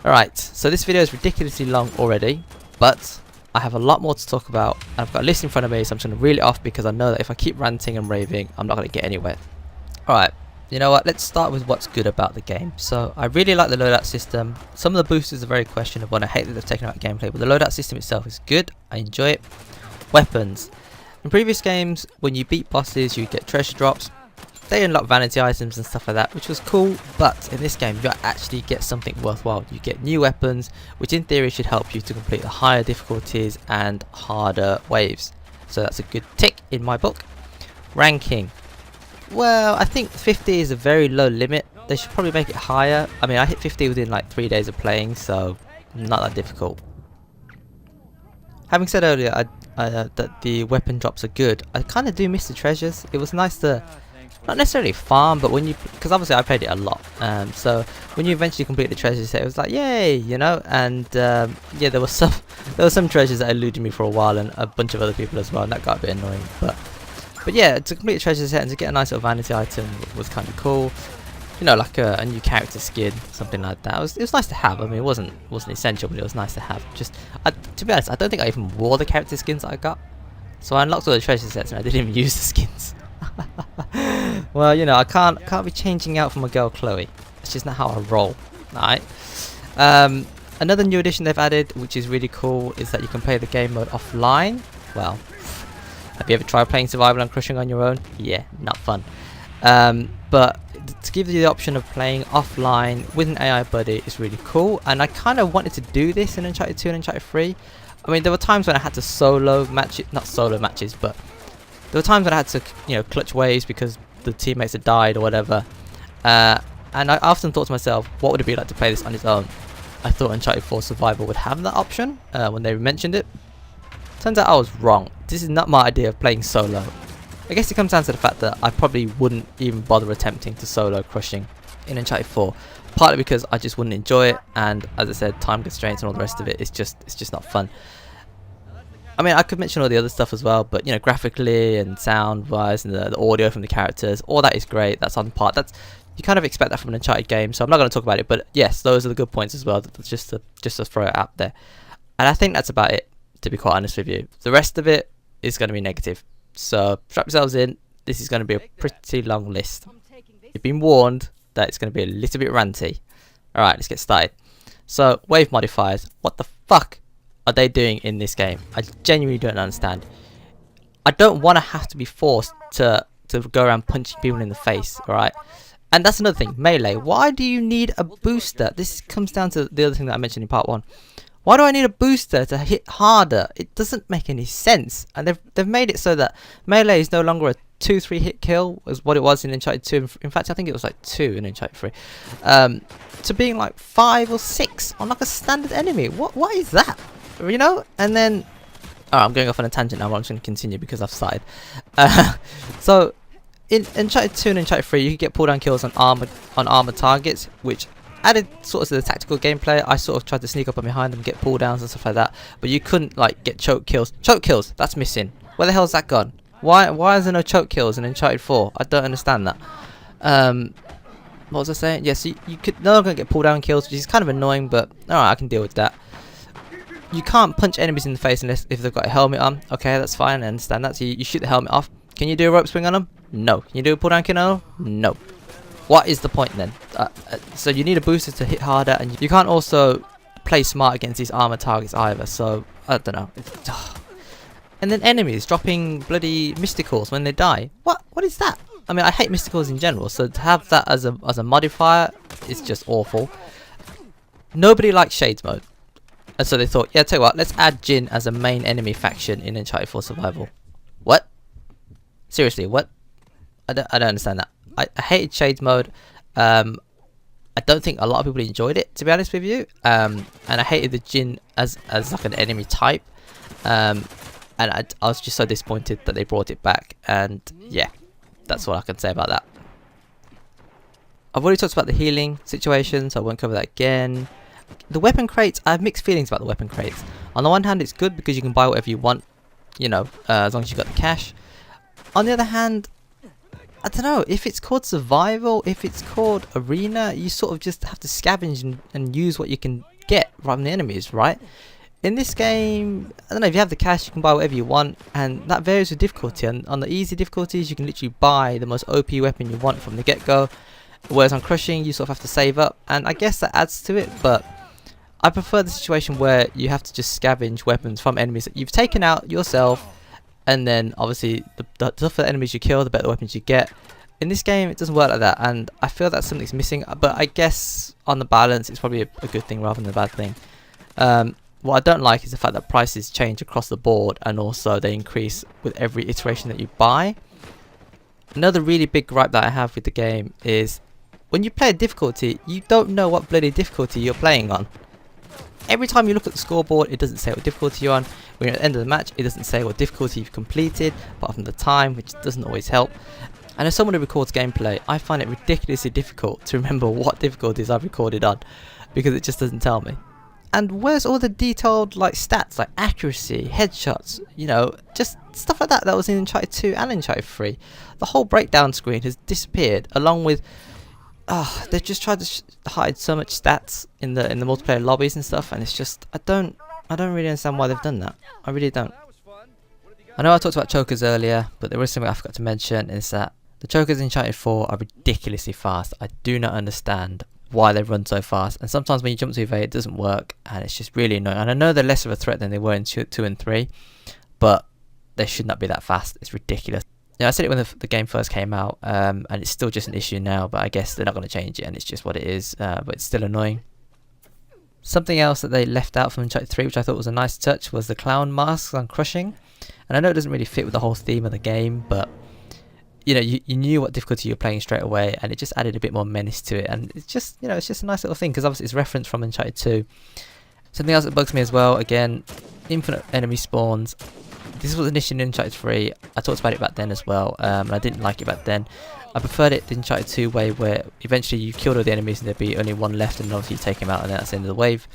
Alright, so this video is ridiculously long already, but I have a lot more to talk about, and I've got a list in front of me, so I'm just going to reel it off because I know that if I keep ranting and raving, I'm not going to get anywhere. Alright, you know what, let's start with what's good about the game. So I really like the loadout system. Some of the boosters are very questionable and I hate that they've taken out gameplay, but the loadout system itself is good. I enjoy it. Weapons. In previous games, when you beat bosses, you get treasure drops. They unlock vanity items and stuff like that, which was cool, but in this game you actually get something worthwhile. You get new weapons, which in theory should help you to complete the higher difficulties and harder waves. So that's a good tick in my book. Ranking. Well, I think 50 is a very low limit. They should probably make it higher. I mean, I hit 50 within like 3 days of playing, so not that difficult. Having said earlier that the weapon drops are good, I kind of do miss the treasures. It was nice to not necessarily farm, but when you, because obviously I played it a lot, so when you eventually complete the treasure set, it was like yay, you know. And yeah, there was some treasures that eluded me for a while, and a bunch of other people as well, and that got a bit annoying. But yeah, to complete the treasure set and to get a nice little vanity item was kind of cool. You know, like a new character skin, something like that. It was nice to have. I mean, it wasn't essential, but it was nice to have. Just to be honest, I don't think I even wore the character skins that I got. So I unlocked all the treasure sets and I didn't even use the skins. Well, you know, I can't be changing out for my girl Chloe. It's just not how I roll. Alright. Another new addition they've added, which is really cool, is that you can play the game mode offline. Well, have you ever tried playing survival and crushing on your own? Yeah, not fun. But to give you the option of playing offline with an AI buddy is really cool, and I kind of wanted to do this in Uncharted 2 and Uncharted 3. I mean, there were times when I had to solo match it, not solo matches, but there were times when I had to, you know, clutch waves because the teammates had died or whatever. And I often thought to myself, what would it be like to play this on its own? I thought Uncharted 4 Survival would have that option when they mentioned it. Turns out I was wrong. This is not my idea of playing solo. I guess it comes down to the fact that I probably wouldn't even bother attempting to solo crushing in Uncharted 4. Partly because I just wouldn't enjoy it, and as I said, time constraints and all the rest of it, it's just not fun. I mean, I could mention all the other stuff as well, but you know, graphically and sound wise and the audio from the characters, all that is great. That's on part. That's, you kind of expect that from an Uncharted game, so I'm not going to talk about it, but yes, those are the good points as well. That's just to throw it out there. And I think that's about it, to be quite honest with you. The rest of it is going to be negative. So strap yourselves in. This is going to be a pretty long list. You've been warned that it's going to be a little bit ranty. Alright, let's get started. So, wave modifiers. What the fuck are they doing in this game? I genuinely don't understand. I don't want to have to be forced to go around punching people in the face, alright? And that's another thing, melee. Why do you need a booster? This comes down to the other thing that I mentioned in part 1. Why do I need a booster to hit harder? It doesn't make any sense. And they've made it so that melee is no longer a 2-3 hit kill, as what it was in Uncharted 2. In fact, I think it was like 2 in Uncharted 3. To being like 5 or 6 on like a standard enemy. What is that? You know? And then, oh, I'm going off on a tangent now, but I'm just going to continue because I've started. So in Uncharted 2 and Uncharted 3, you could get pull down kills on armored targets, which added sort of to the tactical gameplay. I sort of tried to sneak up on behind them, get pull downs and stuff like that, but you couldn't like get choke kills. Choke kills, that's missing. Where the hell's that gone? Why is there no choke kills in Uncharted 4? I don't understand that. What was I saying? Yes, yeah, so you could no longer get pull down kills, which is kind of annoying, but alright, I can deal with that. You can't punch enemies in the face unless if they've got a helmet on. Okay, that's fine, I understand that. So you shoot the helmet off. Can you do a rope swing on them? No. Can you do a pull down kill on them? No. What is the point then? So you need a booster to hit harder, and you can't also play smart against these armor targets either. So I don't know. And then enemies dropping bloody mysticals when they die. What is that? I mean, I hate mysticals in general. So to have that as a modifier is just awful. Nobody likes Shades mode, and so they thought, yeah, tell you what, let's add Jin as a main enemy faction in Uncharted 4 Survival. What? Seriously, what? I don't understand that. I hated Shades mode. I don't think a lot of people enjoyed it, to be honest with you. And I hated the Jin as like an enemy type. And I was just so disappointed that they brought it back. And yeah, that's all I can say about that. I've already talked about the healing situation, so I won't cover that again. The weapon crates, I have mixed feelings about the weapon crates. On the one hand, it's good because you can buy whatever you want, you know, as long as you've got the cash. On the other hand, I don't know, if it's called survival, if it's called arena, you sort of just have to scavenge and use what you can get from the enemies, right? In this game, I don't know, if you have the cash, you can buy whatever you want, and that varies with difficulty. And on the easy difficulties, you can literally buy the most OP weapon you want from the get-go, whereas on crushing, you sort of have to save up, and I guess that adds to it, but I prefer the situation where you have to just scavenge weapons from enemies that you've taken out yourself, and then obviously the tougher the enemies you kill, the better the weapons you get. In this game, it doesn't work like that, and I feel that something's missing, but I guess on the balance, it's probably a good thing rather than a bad thing. What I don't like is the fact that prices change across the board, and also they increase with every iteration that you buy. Another really big gripe that I have with the game is when you play a difficulty, you don't know what bloody difficulty you're playing on. Every time you look at the scoreboard, it doesn't say what difficulty you're on. When you're at the end of the match, it doesn't say what difficulty you've completed, apart from the time, which doesn't always help. And as someone who records gameplay, I find it ridiculously difficult to remember what difficulties I've recorded on, because it just doesn't tell me. And where's all the detailed like stats, like accuracy, headshots, you know, just stuff like that that was in Uncharted 2 and Uncharted 3. The whole breakdown screen has disappeared, along with they've just tried to hide so much stats in the multiplayer lobbies and stuff, and it's just I don't really understand why they've done that. I really don't. I know I talked about chokers earlier, but there was something I forgot to mention, is that the chokers in Uncharted 4 are ridiculously fast. I do not understand why they run so fast, and sometimes when you jump to evade it doesn't work, and it's just really annoying. And I know they're less of a threat than they were in 2 and 3, but they should not be that fast. It's ridiculous. Yeah, I said it when the game first came out, and it's still just an issue now, but I guess they're not going to change it, and it's just what it is, but it's still annoying. Something else that they left out from Uncharted 3, which I thought was a nice touch, was the clown masks on crushing. And I know it doesn't really fit with the whole theme of the game, but you know, you knew what difficulty you were playing straight away, and it just added a bit more menace to it, and it's just, you know, it's just a nice little thing, because obviously it's referenced from Uncharted 2. Something else that bugs me as well, again, infinite enemy spawns. This was an issue in Uncharted 3, I talked about it back then as well, and I didn't like it back then. I preferred it the Uncharted 2 way, where eventually you killed all the enemies and there'd be only one left, and obviously you take him out and then that's the end of the wave.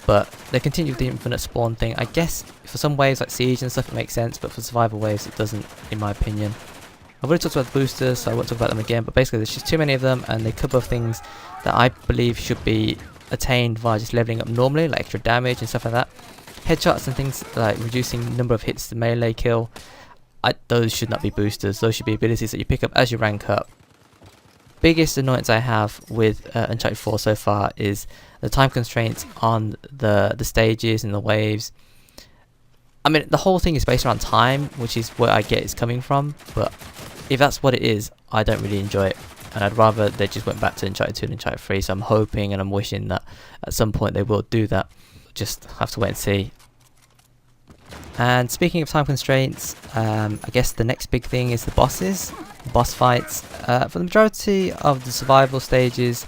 But they continue with the infinite spawn thing. I guess for some waves like Siege and stuff it makes sense, but for survival waves it doesn't, in my opinion. I've already talked about the boosters, so I won't talk about them again, but basically there's just too many of them, and they cover things that I believe should be attained via just leveling up normally, like extra damage and stuff like that. Headshots and things like reducing number of hits to melee kill, those should not be boosters, those should be abilities that you pick up as you rank up. Biggest annoyance I have with Uncharted 4 so far is the time constraints on the stages and the waves. I mean, the whole thing is based around time, which is where I get it's coming from, but if that's what it is, I don't really enjoy it, and I'd rather they just went back to Uncharted 2 and Uncharted 3, so I'm hoping and I'm wishing that at some point they will do that. Just have to wait and see. And speaking of time constraints, I guess the next big thing is the bosses, boss fights. For the majority of the survival stages,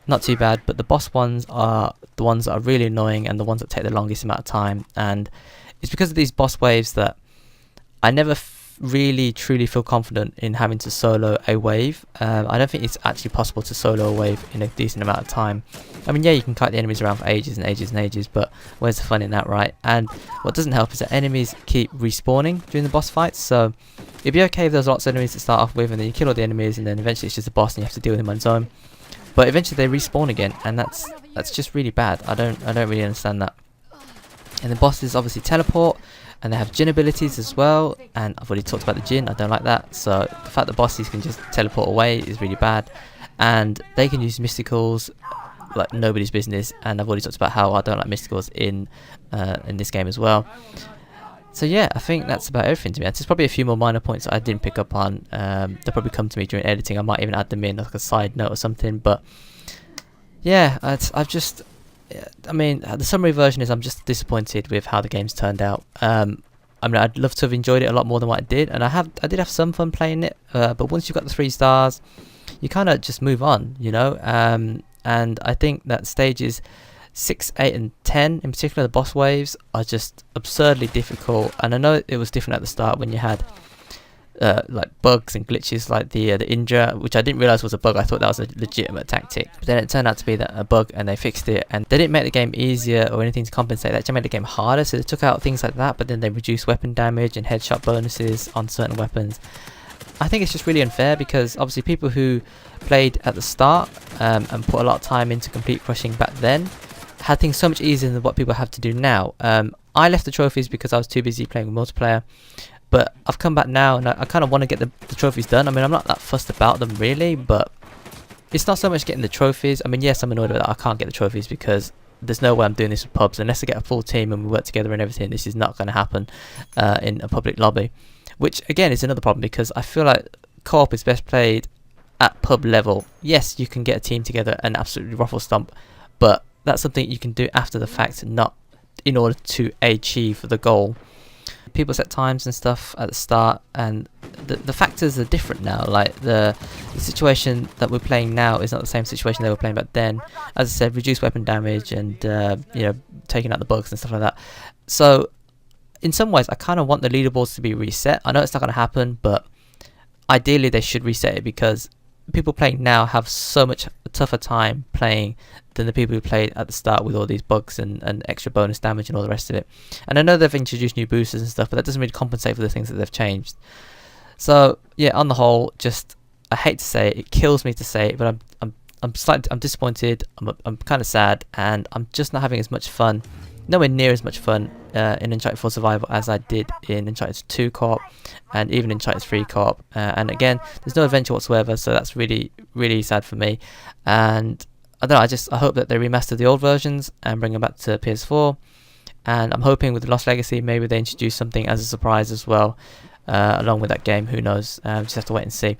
not too bad, but the boss ones are the ones that are really annoying and the ones that take the longest amount of time, and it's because of these boss waves that I never really truly feel confident in having to solo a wave. I don't think it's actually possible to solo a wave in a decent amount of time. I mean, yeah, you can kite the enemies around for ages and ages and ages, but where's the fun in that, right? And what doesn't help is that enemies keep respawning during the boss fights, so it'd be okay if there's lots of enemies to start off with and then you kill all the enemies and then eventually it's just a boss and you have to deal with him on his own. But eventually they respawn again, and that's just really bad. I don't really understand that. And the bosses obviously teleport, and they have Jinn abilities as well, and I've already talked about the Jinn, I don't like that, so the fact that bosses can just teleport away is really bad, and they can use mysticals like nobody's business, and I've already talked about how I don't like mysticals in this game as well. So yeah, I think that's about everything to me. There's probably a few more minor points that I didn't pick up on, they'll probably come to me during editing, I might even add them in like a side note or something, but yeah, I mean, the summary version is I'm just disappointed with how the game's turned out. I mean, I'd love to have enjoyed it a lot more than what I did, and I did have some fun playing it, but once you've got the 3 stars, you kind of just move on, you know, and I think that stages 6, 8 and 10, in particular the boss waves, are just absurdly difficult, and I know it was different at the start when you had like bugs and glitches like the Indra, which I didn't realise was a bug. I thought that was a legitimate tactic, but then it turned out to be a bug, and they fixed it, and they didn't make the game easier or anything to compensate. They actually made the game harder, so they took out things like that, but then they reduced weapon damage and headshot bonuses on certain weapons. I think it's just really unfair because obviously people who played at the start and put a lot of time into complete crushing back then had things so much easier than what people have to do now. I left the trophies because I was too busy playing with multiplayer, but I've come back now and I kind of want to get the trophies done. I mean, I'm not that fussed about them really, but it's not so much getting the trophies. I mean, yes, I'm annoyed that I can't get the trophies because there's no way I'm doing this with pubs. Unless I get a full team and we work together and everything, this is not going to happen in a public lobby. Which, again, is another problem because I feel like co-op is best played at pub level. Yes, you can get a team together and absolutely ruffle stomp, but that's something you can do after the fact, not in order to achieve the goal. People set times and stuff at the start, and the factors are different now. Like the situation that we're playing now is not the same situation they were playing back then. As I said, reduced weapon damage and you know, taking out the bugs and stuff like that. So in some ways I kind of want the leaderboards to be reset. I know it's not going to happen, but ideally they should reset it because people playing now have so much tougher time playing than the people who played at the start with all these bugs and extra bonus damage and all the rest of it. And I know they've introduced new boosters and stuff, but that doesn't really compensate for the things that they've changed. So yeah, on the whole, just I hate to say it, it kills me to say it, but I'm disappointed. I'm kind of sad, and I'm just not having as much fun, nowhere near as much fun in Uncharted 4 Survival as I did in Uncharted 2 Co-op and even Uncharted 3 Co-op. And again, there's no adventure whatsoever, so that's really, really sad for me. And I don't know, I hope that they remaster the old versions and bring them back to PS4. And I'm hoping with the Lost Legacy, maybe they introduce something as a surprise as well, along with that game. Who knows? Just have to wait and see.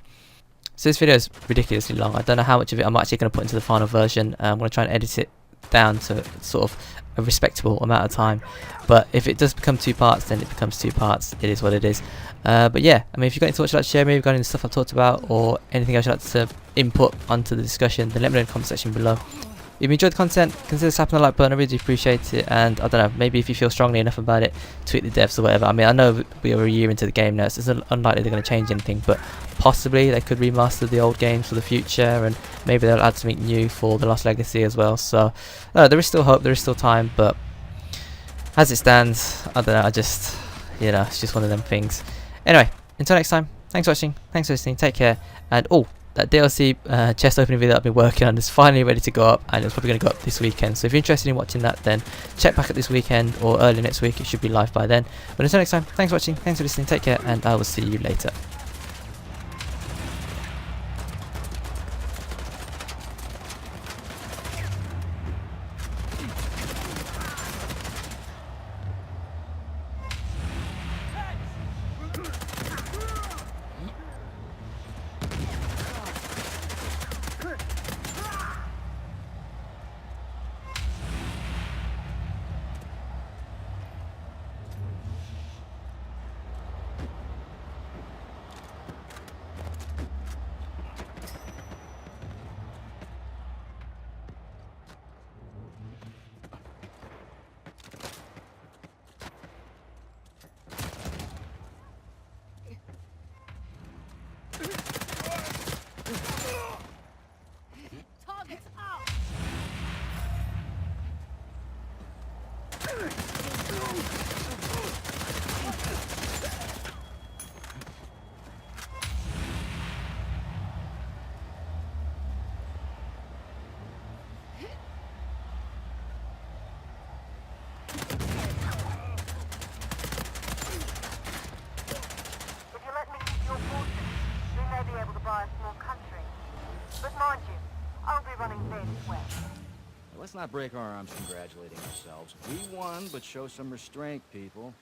So this video is ridiculously long. I don't know how much of it I'm actually going to put into the final version. I'm going to try and edit it down to sort of a respectable amount of time, but if it does become 2 parts, then it becomes 2 parts. It is what it is. But yeah, I mean, if you've got any thoughts you'd like to share me regarding the stuff I've talked about, or anything else you'd like to input onto the discussion, then let me know in the comment section below. If you enjoyed the content, consider slapping the like button. I really do appreciate it. And I don't know, maybe if you feel strongly enough about it, tweet the devs or whatever. I mean, I know we are a year into the game now, so it's unlikely they're going to change anything, but possibly they could remaster the old games for the future, and maybe they'll add something new for the Lost Legacy as well. So there is still hope, there is still time, but as it stands, I don't know, you know, it's just one of them things. Anyway, until next time, thanks for watching, thanks for listening, take care, and that DLC chest opening video that I've been working on is finally ready to go up, and it's probably going to go up this weekend. So if you're interested in watching that, then check back at this weekend or early next week. It should be live by then. But until next time, thanks for watching, thanks for listening, take care, and I will see you later. By a small country. But mind you, I'll be running this way. Let's not break our arms congratulating ourselves. We won, but show some restraint, people.